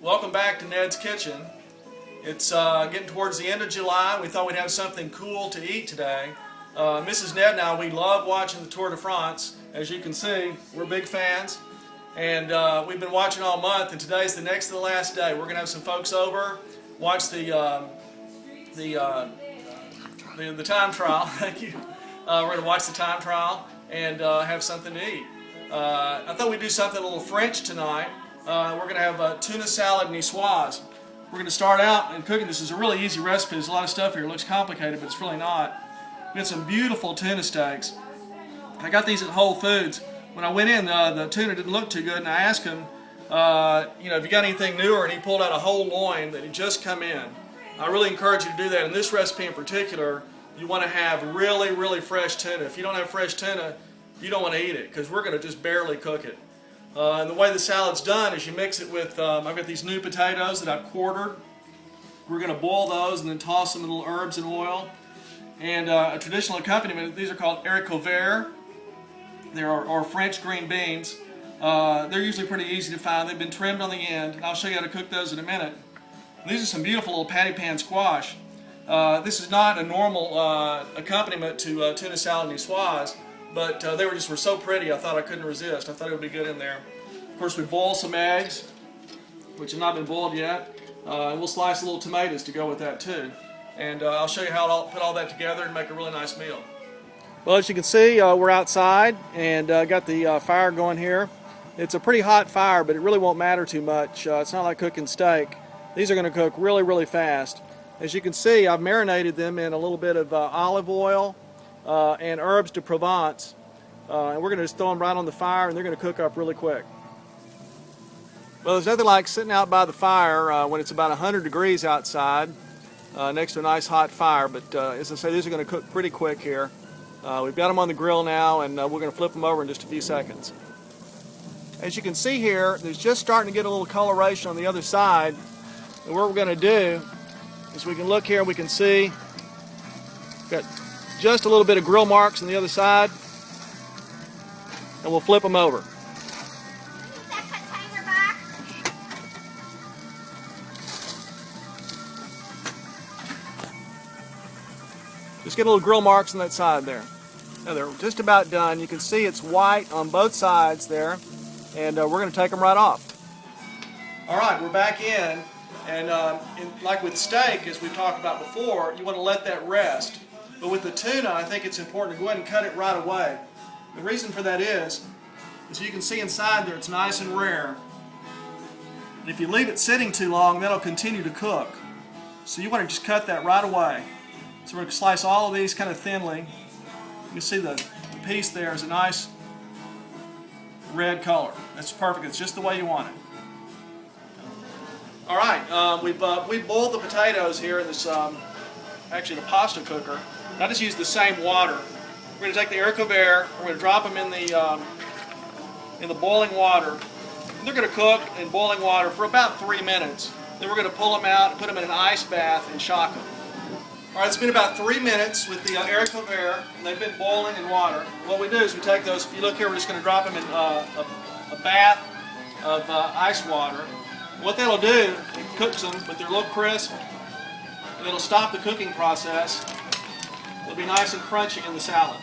Welcome back to Ned's Kitchen. It's getting towards the end of July. We thought we'd have something cool to eat today. Mrs. Ned and I, we love watching the Tour de France. As you can see, we're big fans. And we've been watching all month, and today's the next to the last day. We're going to have some folks over, watch the time trial. Thank you. We're going to watch the time trial and have something to eat. I thought we'd do something a little French tonight. We're going to have tuna salad nicoise. We're going to start out and cooking. This is a really easy recipe. There's a lot of stuff here. It looks complicated, but it's really not. We got some beautiful tuna steaks. I got these at Whole Foods. When I went in, the tuna didn't look too good, and I asked him, have you got anything newer? And he pulled out a whole loin that had just come in. I really encourage you to do that. In this recipe in particular, you want to have really, really fresh tuna. If you don't have fresh tuna, you don't want to eat it, because we're going to just barely cook it. And the way the salad's done is you mix it with, I've got these new potatoes that I've quartered. We're going to boil those and then toss some little herbs and oil. And a traditional accompaniment, these are called haricots verts. They're or French green beans. They're usually pretty easy to find. They've been trimmed on the end, and I'll show you how to cook those in a minute. And these are some beautiful little patty pan squash. This is not a normal accompaniment to tuna salad nicoise, but they were so pretty I thought I couldn't resist. I thought it would be good in there. Of course, we boil some eggs, which have not been boiled yet, and we'll slice little tomatoes to go with that too. And I'll show you how I'll put all that together and make a really nice meal. Well, as you can see, we're outside and got the fire going here. It's a pretty hot fire, but it really won't matter too much. It's not like cooking steak. These are going to cook really, really fast. As you can see, I've marinated them in a little bit of olive oil and herbs de Provence. And we're going to just throw them right on the fire, and they're going to cook up really quick. Well, there's nothing like sitting out by the fire when it's about 100 degrees outside next to a nice hot fire. But as I say, these are going to cook pretty quick here. We've got them on the grill now, and we're going to flip them over in just a few seconds. As you can see here, there's just starting to get a little coloration on the other side. And what we're going to do is we can look here and we can see we've got just a little bit of grill marks on the other side, and we'll flip them over. Just get little grill marks on that side there. Now they're just about done. You can see it's white on both sides there, and we're going to take them right off. All right, we're back in, and like with steak, as we've talked about before, you want to let that rest. But with the tuna, I think it's important to go ahead and cut it right away. The reason for that is you can see inside there it's nice and rare. And if you leave it sitting too long, that'll continue to cook. So you want to just cut that right away. So we're going to slice all of these kind of thinly. You can see the piece there is a nice red color. That's perfect. It's just the way you want it. All right, we boiled the potatoes here in this, actually the pasta cooker. I just use the same water. We're going to take the haricots verts, we're going to drop them in the boiling water. And they're going to cook in boiling water for about 3 minutes. Then we're going to pull them out and put them in an ice bath and shock them. All right, it's been about 3 minutes with the haricots verts, and they've been boiling in water. What we do is we take those, if you look here, we're just going to drop them in a bath of ice water. What that'll do, it cooks them, but they're a little crisp, and it'll stop the cooking process. It'll be nice and crunchy in the salad.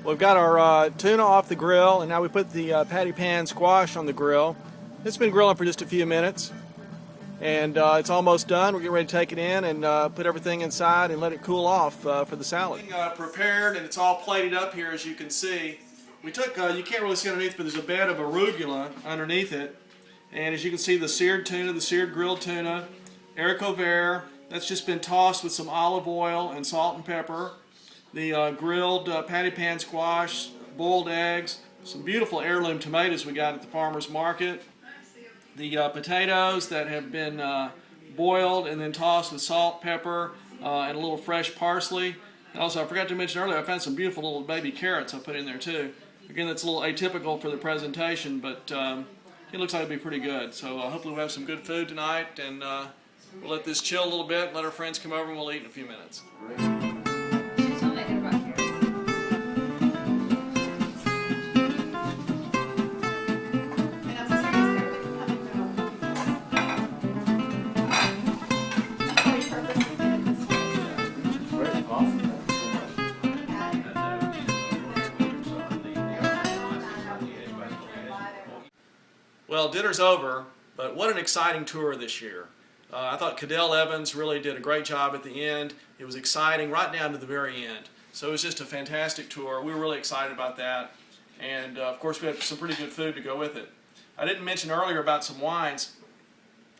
We've got our tuna off the grill, and now we put the patty pan squash on the grill. It's been grilling for just a few minutes, and it's almost done. We're getting ready to take it in and put everything inside and let it cool off for the salad. Prepared, and it's all plated up here, as you can see. We took, you can't really see underneath, but there's a bed of arugula underneath it. And as you can see, the seared tuna, the seared grilled tuna, haricots verts, that's just been tossed with some olive oil and salt and pepper. The grilled patty pan squash, boiled eggs, some beautiful heirloom tomatoes we got at the farmer's market. The potatoes that have been boiled and then tossed with salt, pepper, and a little fresh parsley. And also, I forgot to mention earlier, I found some beautiful little baby carrots I put in there too. Again, that's a little atypical for the presentation, but it looks like it'll be pretty good. So hopefully we'll have some good food tonight, and we'll let this chill a little bit, let our friends come over, and we'll eat in a few minutes. Well, dinner's over, but what an exciting tour this year. I thought Cadell Evans really did a great job at the end. It was exciting right down to the very end. So it was just a fantastic tour. We were really excited about that. And of course we had some pretty good food to go with it. I didn't mention earlier about some wines.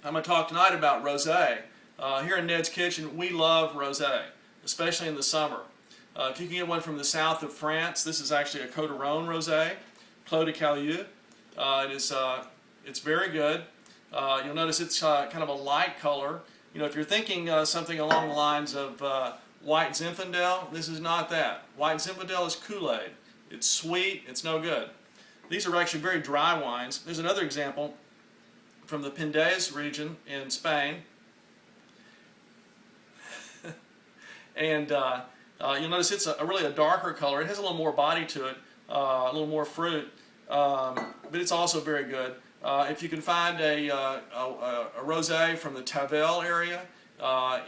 I'm going to talk tonight about rosé. Here in Ned's Kitchen, we love rosé, especially in the summer. If you can get one from the south of France, this is actually a Côte d'Aron rosé, Clos de Calieu. It's very good. You'll notice it's kind of a light color. You know, if you're thinking something along the lines of White Zinfandel, this is not that. White Zinfandel is Kool-Aid. It's sweet. It's no good. These are actually very dry wines. There's another example from the Penedès region in Spain. And you'll notice it's really a darker color. It has a little more body to it, a little more fruit, but it's also very good. If you can find a rosé from the Tavel area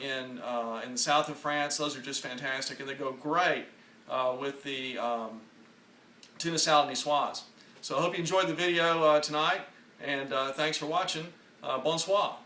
in the south of France, those are just fantastic, and they go great with the tuna salad niçoise. So I hope you enjoyed the video tonight, and thanks for watching. Bonsoir.